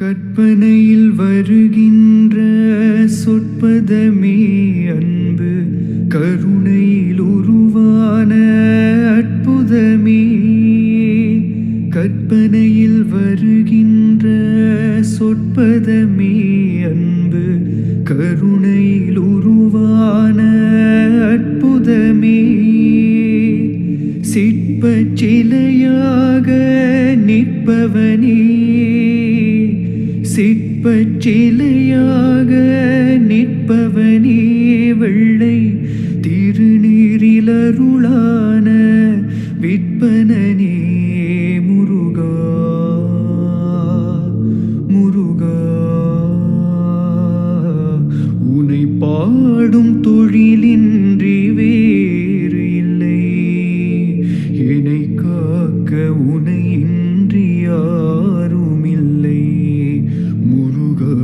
கற்பனையில் வருகின்ற சொற்பதமே அன்பு, கருணையில் உருவான அற்புதமே. கற்பனையில் வருகின்ற சொற்பதமே அன்பு, கருணையில் உருவான அற்புதமே. சிற்பச் சிலையாக நிற்பவனே, சிற்பச் சிலையாக நிற்பவனே, வெள்ளை திருநீரில் அருளான விற்பனனே முருகா, முருகா. உனை பாடும் தொழிலின்றி வேறு இல்லை, என்னை காக்க உனை இன்றி யாரும் இல்லை முருகா.